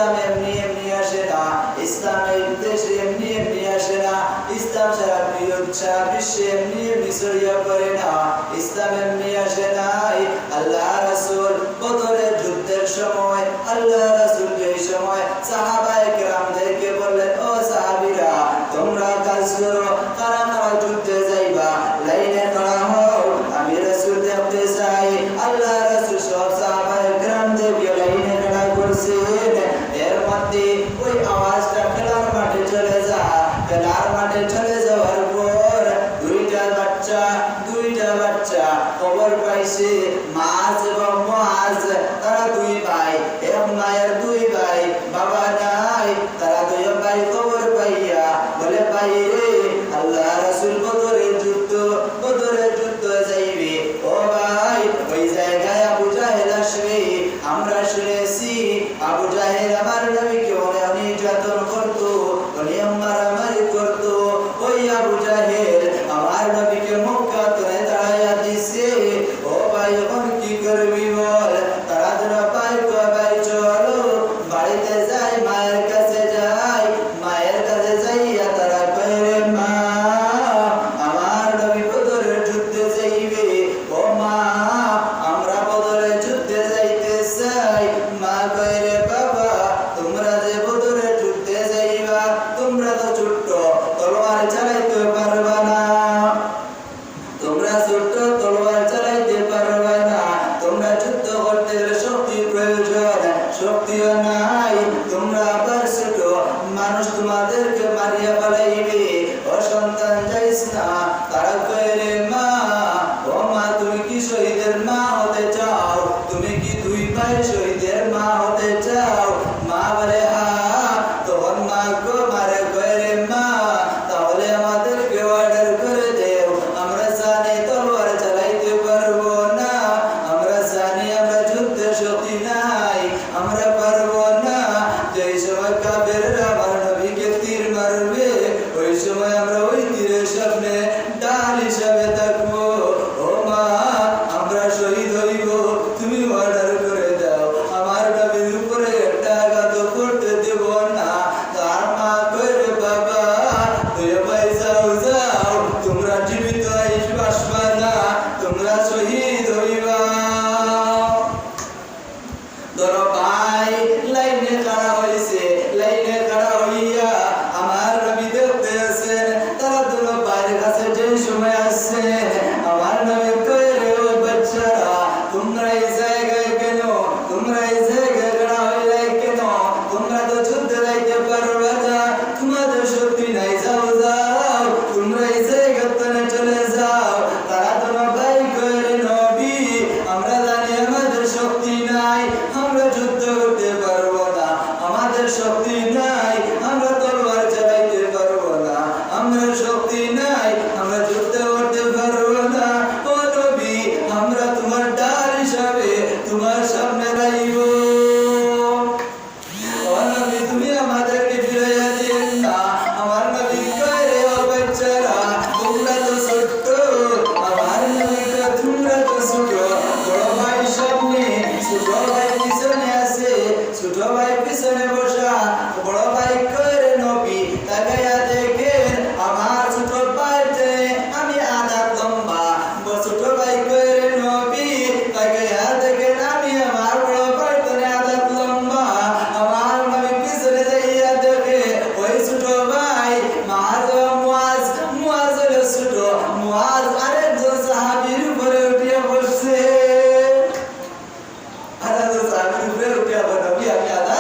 ইসলাম এমনি এমনি আসে না, ইসলামের দেশে এমনি এমনি আসে না, ইসলাম সারা বিশ্বে এমনি এমনি ছড়িয়ে পড়ে না, ইসলাম এমনি আসে নাই। আল্লাহ রাসূল বদরের যুদ্ধের সময় আল্লাহ রাসূল এই সময় সাহাবায়ে কেরামদেরকে বললেন, ও সাহাবীরা তোমরা কাজ করো, কারা কারা যুদ্ধে যাইবা লাইনে খাড়া হও, আমি রাসূল দেখতে চাই। আল্লাহ রাসূল সব সাহাবায়ে কেরামদেরকে লাইনে খাড়া করছেন। এর মধ্যে ওই আওয়াজটা খেলার মাঠে চলে যায়। খেলার মাঠে চলে যাওয়ার পর দুইটা বাচ্চা খবর পাইছে, মাছ এবং মুআজ, তারা দুই ভাই, এক মায়ের দুই ভাই, বাবা নাই, তারা দুই ভাই খবর পাইয়া বলে, ভাই রে আল্লাহ রাসূল বদরের যুদ্ধ যাইবে, ও ভাই ওই জায়গায় আবু জাহেল আসবে, আমরা শুনেছি আবু জাহেল আমার নবীকে অনেক নির্যাতন করতো, অনেক মারামারি করতো, ওই আবু জাহেল আমার নবীকে মক্কা থেকে তাড়াইয়া দিছে, ও ভাই এখন কি করবি বল। তারা ধরা ভাই চলো বাড়িতে যাই, মায়ের কাছে যাইয়া তারা কইরে, মা আমার নবী বদরের যুদ্ধে যাইবে, ও মা আমরা বদরের যুদ্ধে যাইতে চাই। মা কইরে, বাবা তোমরা যে বদরের যুদ্ধে যাইবা তোমরা তো ছোট্ট, তলোয়ার চালাইতে পারবা না, তোমরা ছোট্ট তলোয়ার চালাইতে পারবা না, তোমরা যুদ্ধ করতে গেলে শক্তির প্রয়োজন, শক্তিও নাই, তোমরা আবার ছোট মানুষ, তোমাদেরকে মারিয়া ফেলাইবে, ও সন্তান যাইস না। তারা কইরে, মা ও মা তুমি কি শহীদের মা হতে চাও, তুমি কি দুই ভাই শহীদের মা হতে চাও? মা বলে হ্যাঁ। তখন মা গো মারে কইরে, মা তাহলে আমাদেরকে অর্ডার করে দেও, আমরা জানি তলোয়ার চালাইতে পারবো না, আমরা জানি আমরা যুদ্ধে শক্তি নাই, আমরা পারবো না, যেই সময় কাফেররা আমার নবীকে তীর মারবে ওই সময় আমরা ওই তীরের সামনে ঢাল হিসাবে থাকবো, ও মা আমরা শহীদ হইব, তুমি অর্ডার করে দাও, আমার নবীর উপরে একটা আঘাত করতে দেব না। তার মা কইরে, বাবা তুই ভাই যাও, তোমরা জীবিত আসবা না, তোমরা শহীদ হইবা। ধরো ভাই লাইনে খাড়া হইছে, লাইনে খাড়া হইয়া আমার নবী দেখতে আছেন, তারা দুনো ভাইয়ের কাছে যে সময় আসছে, আমার নবী কইরে, ও বাচ্চারা তোমরা এই জায়গায় কেন, তোমরা এই জায়গায় খাড়া হইলে কেন, তোমরা তো যুদ্ধে যাইতে পারবে না, তোমাদের শক্তি নাই, যাও তোমরা এই জায়গাতে চলে যাও। তারা দুনো ভাই কইরে, নবী আমরা জানি আমাদের শক্তি নাই, আমরা যুদ্ধ করতে পারবো না, আমাদের শক্তি নাই, আমরা তলোয়ার চালাইতে পারবো না, আমরা শক্তি নাই, আমরা যুদ্ধ করতে পারবো না, ও নবী আমরা তোমার ঢাল হিসাবে তোমার সামনে দাঁড়াইব, ও নবী তুমি আমাদেরকে ফিরাইয়া দিন না। আমার নবী কইরে, ও বাচ্চারা তোমরা তো ছোট্ট, আমার নবী কয় তোমরা তো ছোট, বড় ভাই সামনে, ছোট ভাই পিছনে আছে, ছোট ভাই পিছনে বসা, বড় ভাই কইরে, নবী তাকাইয়া দেখেন আমার ছোট ভাইতে আমি আধা লম্বা, ছোট ভাই কইরে, নবী তাকাইয়া দেখেন আমি আমার বড় ভাইতে আধা লম্বা। আমার নবী পিছনে যাইয়া দেখে ওই ছোট ভাই মুআজ হলো ছোট, মুআজ আরেকজন সাহাবীর উপরে উঠিয়া বসছে, আরেকজন সাহাবীর উপরে উঠিয়া বলে, নবী আমি আধা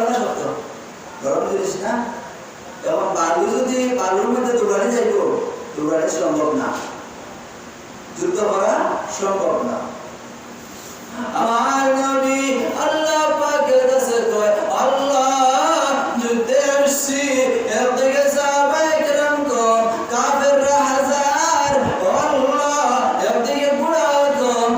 না শক্ত? গরম জিনিস না? এবং বালু যদি বালুর মধ্যে দৌড়ানো যাইব, দৌড়ানো সম্ভব না, যুদ্ধ করা সম্ভব না। আমার নবী আল্লাহ পাকের কাছে কয়, আল্লাহ যুদ্ধে আসছি, একদিকে সাহাবায়ে কেরাম কম, কাফেররা হাজার, আল্লাহ একদিকে বুড়া কম,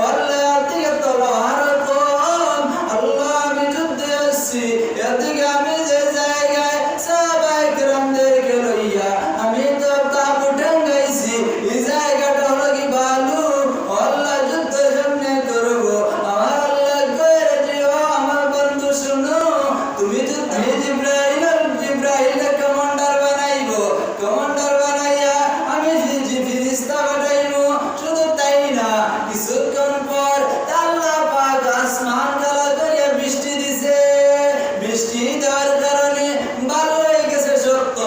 আল্লাহ একদিকে তলোয়ার কম, আল্লাহ আমি যুদ্ধে আসছি, একদিকে আমি যে জায়গায় সাহাবায়ে কেরামদেরকে লইয়া আমি তো তাবু টাঙ্গাইছি, এই জায়গাটা হলো কি বালু, আল্লাহ যুদ্ধ সামনে করব। আমার আল্লাহ কইরা দিও, আমার বন্ধু শুনো, তুমি যদি জিব্রাইল কমান্ডার বানাইবো, কমান্ডার বানাইয়া আমি ফিরিস্তা বানাইবো। শুধু তাই না, কিছুক্ষণ পর আল্লাহ পাক আসমান কালা করিয়া বৃষ্টি দিছে, বৃষ্টি দেওয়ার কারণে বালু হয়ে গেছে শক্ত।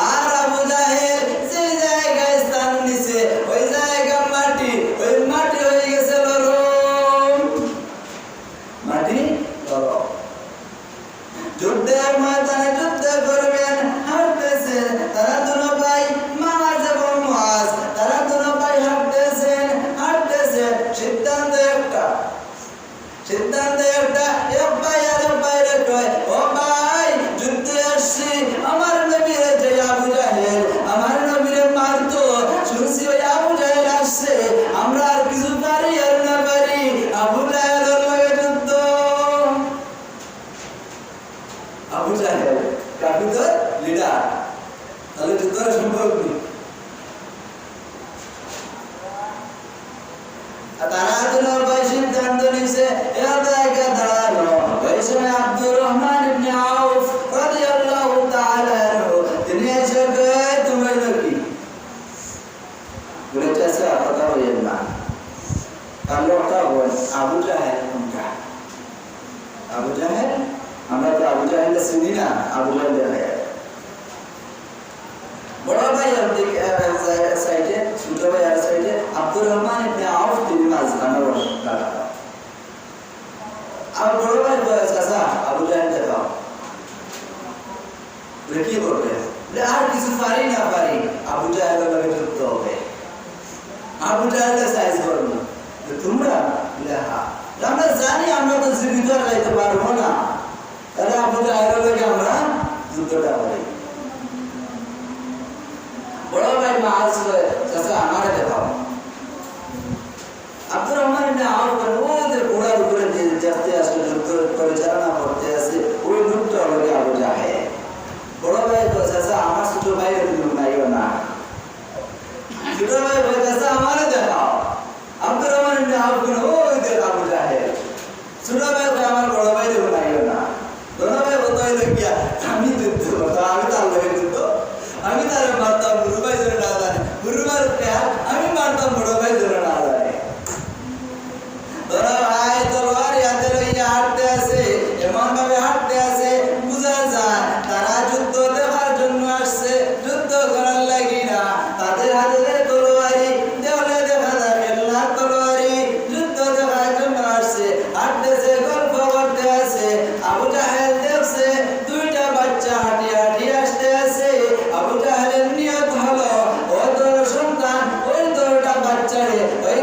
আর আবু জাহেল যে জায়গায় স্থান নিছে ওই জায়গা মাটি, ওই মাটি হয়ে গেছে নরম, মাটি নরম। যুদ্ধের ময়দানে যুদ্ধ করবেন, হাঁটতেছেন তারা দুনো ভাই, মাঝ এবং মুআজ, তারা দুনো ভাই হাঁটতেছেন, সিদ্ধান্ত একটা, এক ভাই আর এক ভাইরে কয়, ও ভাই যুদ্ধে আসছি, আমার নবীরে যে আবু জাহেল আমার নবীরে মারতো, শুনছি ওই আবু জাহেল আসছে, আমরা আর কিছু পারি আর না পারি, আবু জাহেলের লগে যুদ্ধ। আবু জাহেল কাফিরদের লিডার, তাহলে যুদ্ধ করা সম্ভব নেই। তারা দুনো ভাই সিদ্ধান্ত নিছে এক জায়গায় দাঁড়ানো। ওই সময় আব্দুর রহমান ইবনে আউফ রাদিয়াল্লাহু তাআলা আনহু তিনি এসে কয়, তুমি নাকি বলেছে কথা বলেন না, তাহলে ওটা বল আবু জাহেল কোনটা? আবু জাহেল, আমরা তো আবু জাহেল চিনি না, আবু জাহেল বড় ভাই সাইডে, ছোট ভাই আর সাইডে, আব্দুর রহমান ইবনে আউফ তিনি মাঝখানে দাঁড়ানো। আর বড় ভাই বয়স আসা আবু জাহেল দেখাও, কি করবে? আর কিছু পারি না পারি, আবু জাহেলের লগে যুদ্ধ হবে। আবু জাহেলের সাইজ করবো, তোমরা আমরা জানি আমরা তো জীবিত যাইতে পারবো না, তাহলে আবু জাহেলের লগে আমরা যুদ্ধটা করি। বড় ভাই মাছ চাচা আমারে দেখাও। আব্দুর রহমান ইবনে আউফ ওদের ঘোড়ার উপরে যাতে আসলে যুদ্ধ পরিচালনা করতে আছে, ওই লোকটা হলো আবু জাহেল। বড় ভাই চাচা আমার ছোট ভাই নাইও না, ছোট ভাই চাচা আমারে দেখাও। আব্দুর রহমান ইবনে আউফ ওই দেখ আবু জাহেল। ছোট ভাই আমার বড় ভাই দেব নাইও না। বড় ভাই বলতে গিয়া আমি যুদ্ধ করতাম, আমি তার লগে যুদ্ধ, আমি তার মারতাম, গুরু ভাই ধরে না জানে, গুরু ভাই আমি মারতাম, বড় ভাই ধরে না জানে। বড় ভাই তলোয়ার হাতে লইয়া হাঁটতে আছে, এমন ভাবে হাঁটতে আছে বুঝা যায় তারা যুদ্ধ দেখার জন্য আসছে, যুদ্ধ করার লাগি না। তাদের হাতে তলোয়ারি দেওয়ালে দেখা যায় খেলনার তলোয়ারি, যুদ্ধ দেখার জন্য আসছে, হাঁটতেছে, গল্প করতে আছে। আবু জাহেল দেখছে দুইটা বাচ্চা হাঁটি হাঁটি আসতে আছে। আবু জাহেলের নিয়ত হলো ও তোর সন্তান ওই তোরটা বাচ্চারে ওই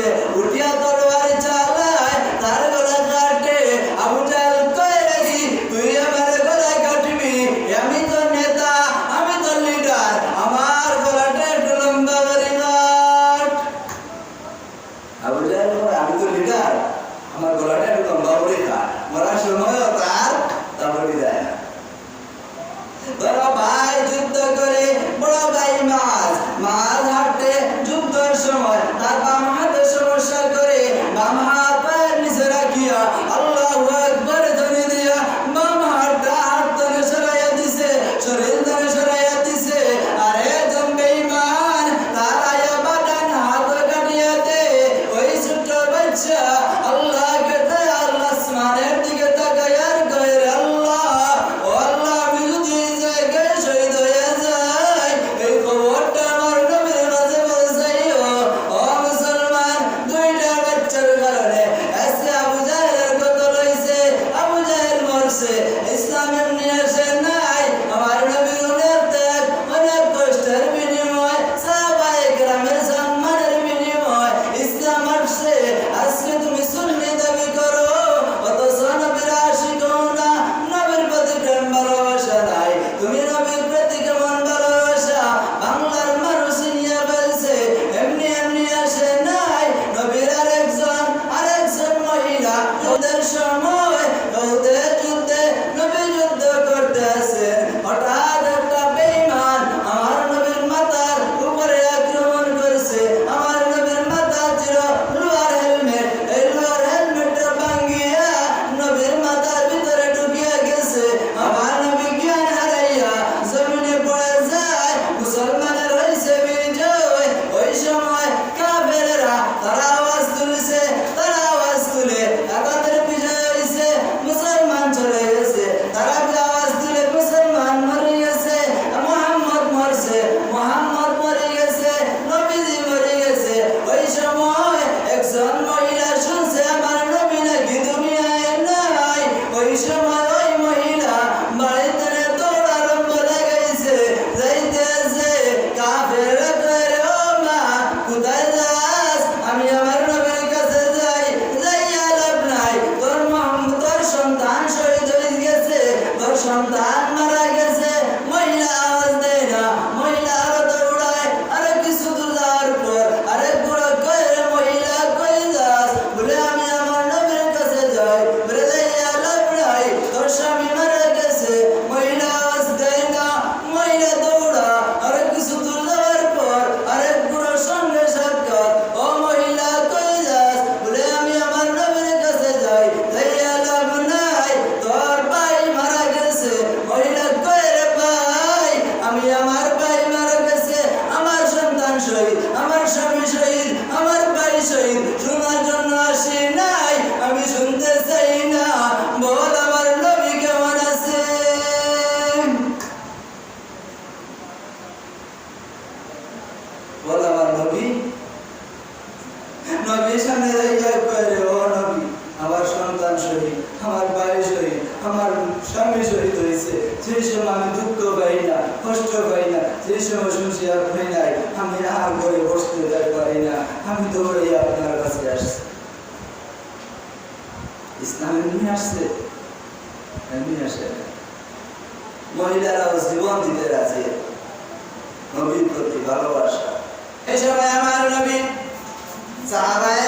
উঠছে, উঠিয়া তলোয়ার চালায়, তার গলা কাটে। আবু জাহেল কয়ে রাখি, তুই আমার গলা কাটবি, আমি তো নেতা, আমি তো লিডার, আমার গলাটা একটু লম্বা করে কাট। আবু জাহেল বলে, আমি তো লিডার, আমার গলাটা একটু লম্বা করে কাট। মরার সময়ও তার বলি যায় না। বড় ভাই যুদ্ধ করে, বড় ভাই মাছ হাঁটতে, যুদ্ধের সময় তার বাম হাতে সমস্যা করে, বাম হাত পায়ের নিচে রাখিয়া আল্লাহু আকবার ধ্বনি দিয়া বাম হাতটা হাত ধরে সরাইয়া দিছে, শরীর ধরে সরাইয়া দিছে। আর একজন বেঈমান তার আয়া বাটান হাত কাটিয়া দে। ওই ছোট্ট বাচ্চা আল্লাহকে দেয়, আল্লাহ আসমানের দিকে তাকায় আর কয়, আল্লাহ ও আল্লাহ, আমি যদি এই জায়গায় শহীদ হয়ে যাই, এই খবরটা আমার নবীর মাঝে পৌঁছাইও। ও মুসলমান, দুইটা বাচ্চার কারণে আজকে আবু জাহেলের কতল হইছে, আবু জাহেল মরছে। ইসলাম এমনি আসে নাই, আমার নবীর অনেক ত্যাগ, অনেক কষ্টের বিনিময়, সাহাবায়ে কেরামের সম্মানের বিনিময় ইসলাম আসছে। আজকে তুমি সুন্নি দাবি করো, অথচ নবীর আশিক হও না, নবীর প্রতি প্রেম ভালোবাসা নাই। তুমি নবীর প্রতি কেমন ভালোবাসা বাংলার মানুষ নিয়ে ফেলছে। এমনি এমনি আসে নাই। নবীর আরেকজন মহিলা ওদের সময় ওদের যুদ্ধে নবী যুদ্ধ করতে আসে, হঠাৎ একটা বেঈমান আমার নবীর মাথার উপরে আক্রমণ করছে। আমার নবীর মাথা ছিল লোহার হেলমেট, এই লোহার হেলমেটটা ভাঙ্গিয়া নবীর মাথার ভিতরে ঢুকিয়া গেছে। আমার নবী জ্ঞান হারাইয়া জমিনে পড়ে যায়। মুসলমানের হইছে বিজয়। ওই সময় কাফেরেরা তারা আওয়াজ তুলছে, তারা আওয়াজ তুলে তাদের বিজয় হইছে, মুসলমান চলে গেছে। তারা আওয়াজ তুলে মুসলমান মরে গেছে, মুহাম্মদ মরছে, মুহাম্মদ মরে গেছে, নবীজি মরে গেছে। ওই সময় একজন মহিলা শুনছে আমার নবী নাকি দুনিয়ায় নাই। ওই সময় ওই মহিলা বাড়িতে দৌড় আরম্ভ লাগাইছে, যাইতেছে। কাফেররা কয়, ও মা, কোথায় যাস? আমি আমার নবীর কাছে যাই, যাইয়া লাভ নাই। তোর সন্তান শহীদ হয়ে গেছে, তোর সন্তান মারা গেছে। মহিলা আওয়াজ দেয় না, মহিলা আরো দৌড়ায়। আরে কিছু দূর যাওয়ার পর আরেক বুড়ো কয়, রে মহিলা, কই যাস? বলে, আমি আমার নবীর কাছে যাই। বলে, যাইয়া লাভ নাই, তোর স্বামী মারা গেছে। মহিলা আওয়াজ দেয় না, মহিলা দৌড়া। আরে কিছু দূর যাওয়ার পর আরেক বুড়োর সঙ্গে সাক্ষাৎ। ও মহিলা, কই যাস? বলে, আমি আমার নবীর কাছে যাই, যাইয়া লাভ নাই, তোর ভাই মারা গেছে। মহিলা কয়, রে ভাই, আমি আমার ভাই মারা গেছে, আমার সন্তান শহীদ, আমার স্বামী শহীদ, আমার ভাই শহীদ, শোনার জন্য আসি নাই, আমি শুনতে চাই না। বল আমার নবী কেমন আছে? বল আমার নবী। নবীর সামনে যাইয়া কয়, রে ও নবী, আমার সন্তান শহীদ, আমার ভাই শহীদ, আমার স্বামী শহীদ হয়েছে। সেই সময় আমি দুঃখ পাই না, কষ্ট পাই না, সেই সময় শুনছি আপনি নাই, আমি আর ঘরে বসতে পারি না, আমি দৌড়ে আপনার কাছে আসছি। ইসলাম এমনি আসছে, এমনি আসে। মহিলারাও জীবন দিতে রাজি, নবীর প্রতি ভালোবাসা। এই সময় আমার নবী সাহাবায়ে